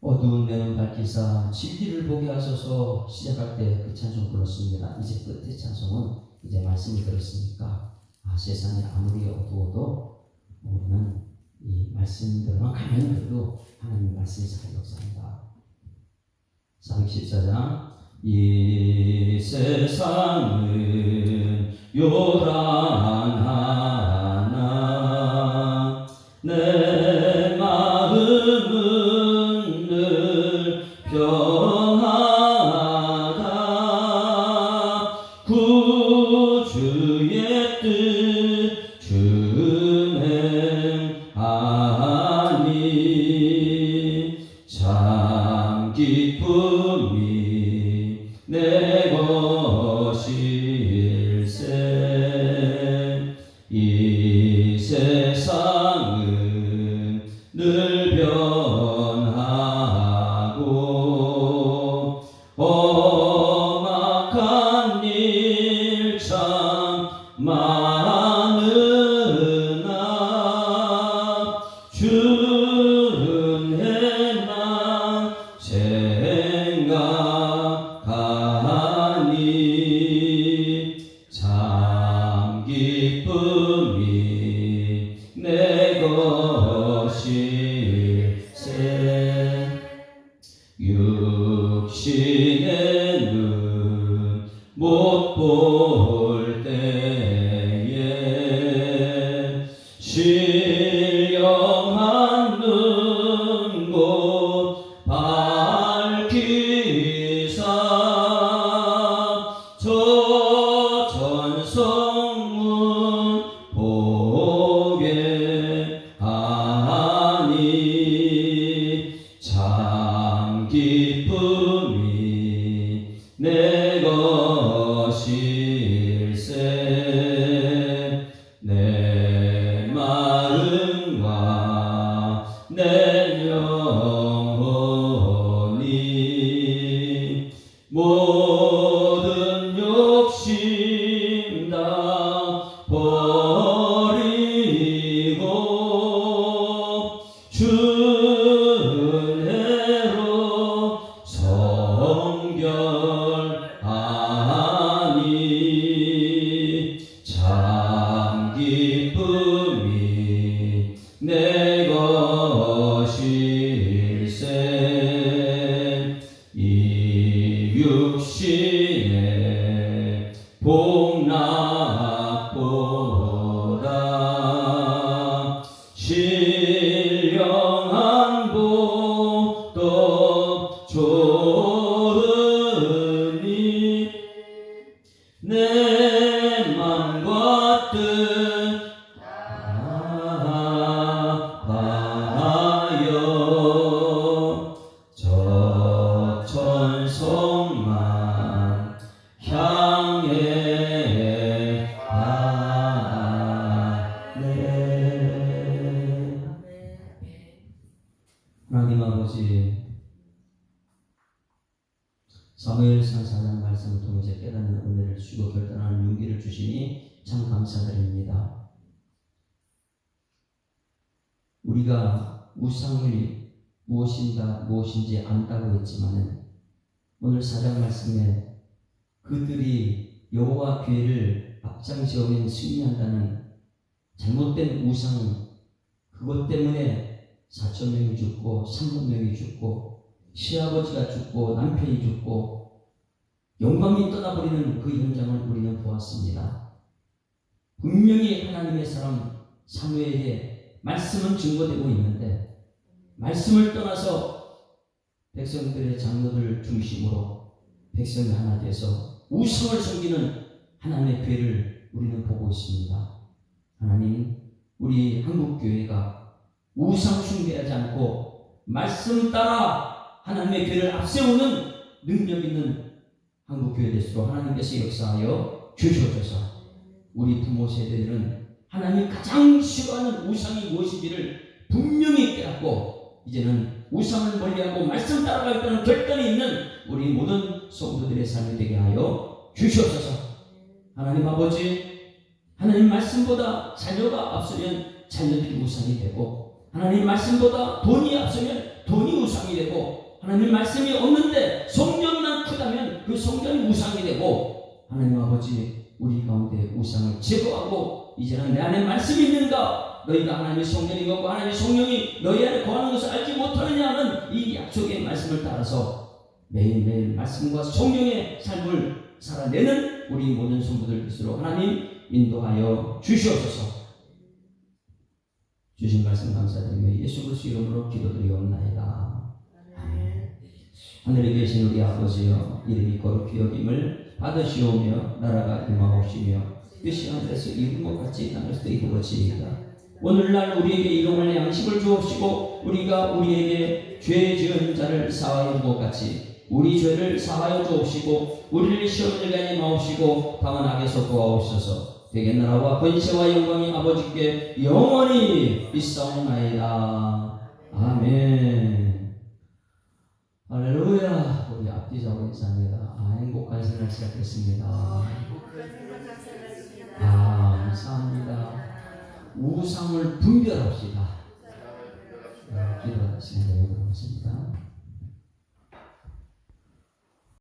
어두운 데는 밝히사 진리를 보게 하소서 시작할 때 그 찬송 불렀습니다. 이제 끝의 찬송은 이제 말씀이 들었으니까 세상이 아무리 어두워도 우리는 이 말씀대로만 가면 그래도 하나님 말씀이 잘 역사합니다. 414장 이 세상은 요란하나 내 마음은 늘 평안하다 구주의 뜻 준행하니 참 기쁨이 내 것일세 이 세상은 늘 변하고 험악한 일 참 많으나 주는 해만 생각하니 참 기쁨이 내 것일세 육신의 눈 못 볼 때에 신령한 눈 곧 밝히사 저 전성문 보게 하니 참 기쁨이 내 것일세 복락보다 신령한 복도 좋으니 내 맘과 뜻 다하여 저 천성만 향해 가네. 하나님 아버지, 사무엘상 4장 말씀을 통해서 깨닫는 은혜를 주시고 결단하는 용기를 주시니 참 감사드립니다. 우리가 우상을 무엇인지 안다고 했지만은 오늘 4장 말씀에 그들이 여호와 괴를 앞장서 오면 승리한다는 잘못된 우상, 그것 때문에 4,000명이 죽고 3,000명이 죽고 시아버지가 죽고 남편이 죽고 영광이 떠나버리는 그 현장을 우리는 보았습니다. 분명히 하나님의 사람 사무엘의 말씀은 증거되고 있는데 말씀을 떠나서 백성들의 장로들 중심으로 백성이 하나 돼서 우상을 섬기는 하나님의 괴를 우리는 보고 있습니다. 하나님, 우리 한국교회가 우상 숭배하지 않고 말씀 따라 하나님의 괴를 앞세우는 능력 있는 한국교회 될수록 하나님께서 역사하여 주셔서 우리 부모 세대들은 하나님이 가장 싫어하는 우상이 무엇인지를 분명히 깨닫고 이제는 우상을 멀리하고 말씀 따라가겠다는 결단이 있는 우리 모든 성도들의 삶이 되게 하여 주시옵소서. 하나님 아버지, 하나님 말씀보다 자녀가 앞서면 자녀들이 우상이 되고 하나님 말씀보다 돈이 앞서면 돈이 우상이 되고 하나님 말씀이 없는데 성령만 크다면 그 성령이 우상이 되고 하나님 아버지, 우리 가운데 우상을 제거하고 이제는 내 안에 말씀이 있는가, 너희가 하나님의 성령이 없고 하나님의 성령이 너희 안에 거하는 것을 알지 못하느냐 하는 이 약속의 말씀을 따라서 매일매일 말씀과 성령의 삶을 살아내는 우리 모든 성도들 것으로 하나님 인도하여 주시옵소서. 주신 말씀 감사드리며 예수 그리스도 이름으로 기도드리옵나이다. 아멘. 하늘에 계신 우리 아버지여, 이름이 거룩히 여김을 받으시오며 나라가 임하옵시며 뜻이 하늘에서 이룬 것 같이 땅에서도 이루어지이다. 오늘날 우리에게 일용할 양식을 주옵시고 우리가 우리에게 죄 지은 자를 사하여 준 것 같이 우리 죄를 사하여 주옵시고 우리를 시험에 들게 마옵시고 다만 악에서 구하옵소서. 되게 나라와 권세와 영광이 아버지께 영원히 있사옵나이다. 아멘. 할렐루야. 우리 앞뒤 잡고 인사합니다. 행복한 생활 시작했습니다. 감사합니다. 우상을 분별합시다. 기도하겠습니다. 여러분, 고맙습니다.